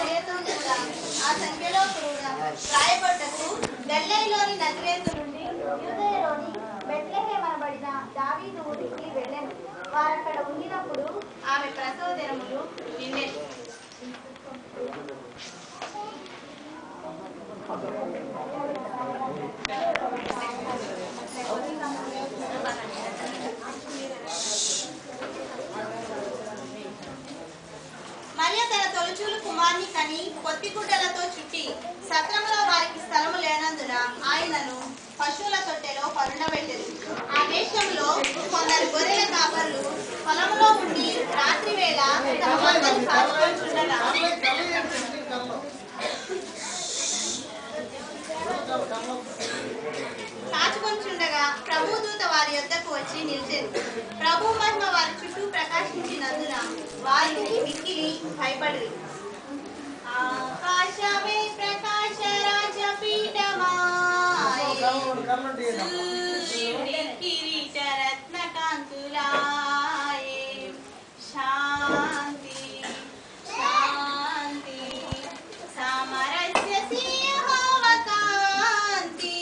మరియతో కూడా ఆ సంఖ్యలో కూడా రాయబడ్డకు గలిలయలోని నజరేతు నుండి యూదయలోని బెత్లెహేమనబడిన దావీదు ఊరికి వెళ్ళెను. వారక్కడ ఉండినప్పుడు ఆమె ప్రసవ దినములు నిండెను. మరియ తన తొలిచూలు కుమార్ని కని పొత్తిగుడ్డలతో చుట్టి సత్రములో వారికి స్థలము లేనందున ఆయనను పశువుల తొట్టెలో పరుండబెట్టెను. ఆ దేశంలో కొందరు గొర్రెల కాపరులు పొలంలో ఉండి రాత్రి వేళ తమ మందను కాచుకొంచుండగా ప్రభు దూత వారి యొద్దకు వచ్చి నిలిచెను. ప్రభు మహిమ వారి చుట్టూ ప్రకాశించినందున వారికి మిక్కిలి భయపడిరి. ఆకాశమే ప్రకాశ రాజపీఠమాయె, సూర్యుడి కిరీట రత్నకాంతులాయె. శాంతి శాంతి సామరస్య సియహోవ కాంతి.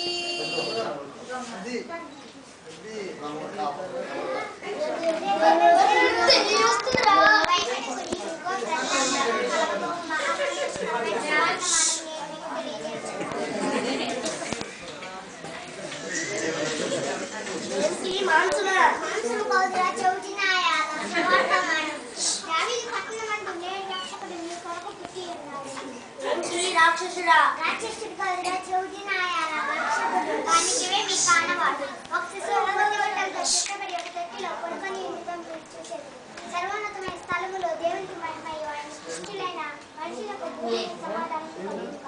రాక్షసుడా రాక్షసుడు కాదురా చౌదినాయాల రక్షకుడు వానికివే మీ కానవాడు. ఒక శిశువును గొట్టంతో చుట్టబడి ఒక తొట్టిలో పడుకొని ఉండటం చూసేది. సర్వోన్నతమైన స్థలములో దేవునికి మహిమై వారిని సృష్టిలైన మనుషులకు భూమి సమాధానం కలుగుగాక.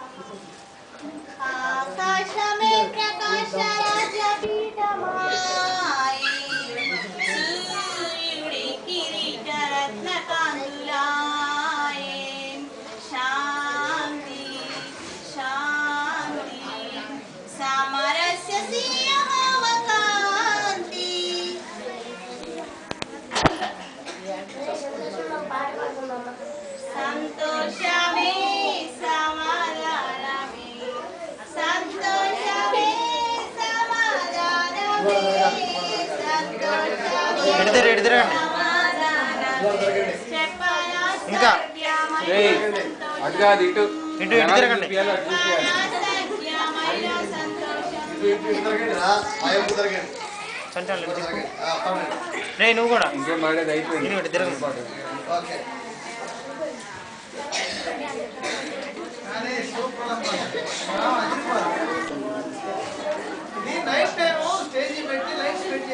ఆకాశమే ప్రకాశ రాజపీఠమాయె, సూర్యుడి కిరీట రత్నకాంతులాయె. శాంతి శాంతి సామరస్య సియహోవ కాంతి. సంతోషమే సమాధానమే, సంతోషమే సమాధానమే, సంతోషమే సమాధానమే. చెప్పనా సత్యమైన అడ్గాది ఇటు ఇటు ఇటు తిరగండి. సంచాలు రే నువ్వు కూడా ఇంకేం మాడేది అయిపోయింది. ఇటు తిరగండి. నైట్ టైం స్టేజ్ పెట్టి లైట్స్ పెట్టి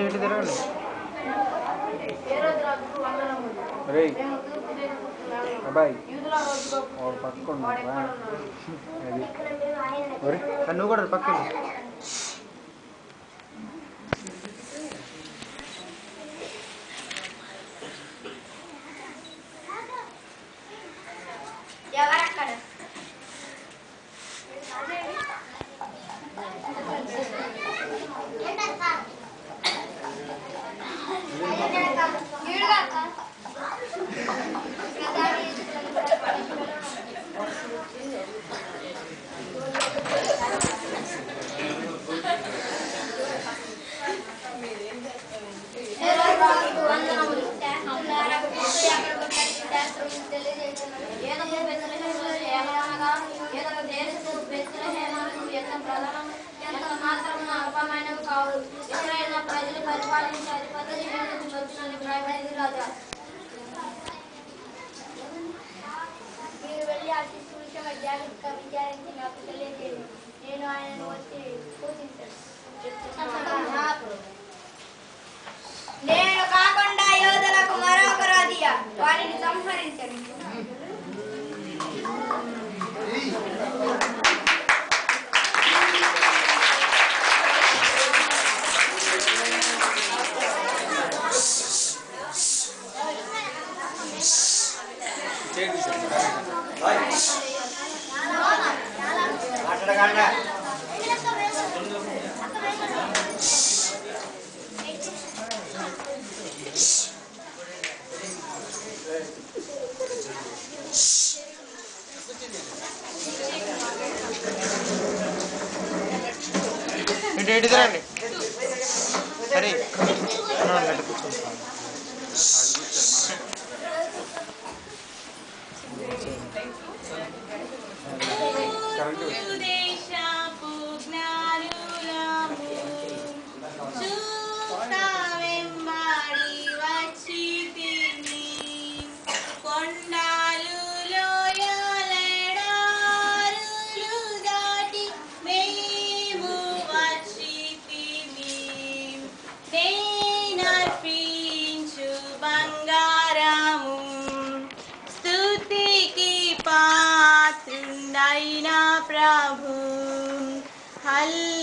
ఇటు తిరగండి. అబ్బాయి పట్టుకోండి అది నువ్వు కూడా పక్కన ఎవరక్కడ మీరు వెళ్ళి ఆ శిశువు విషయమై జాగ్రత్తగా విచారించి నాకు తెలియజేయండి. నేను ఆయనను వచ్చి పూజించాను. నేను కాకుండా యోధులకు మరొకరు అదియా వారిని సంహరించండి. ఇటు తిరగండి. సరే కూర్చోండి. దేశపు జ్ఞానులము చూస్తా వెంబడి వచ్చితిమి. కొండలు లోయలెడారులు దాటి మేము వచ్చితిమి. నేనర్పించు బంగారము స్తుతికి పాత్రుడైన ప్రభు హల్లెలూయా.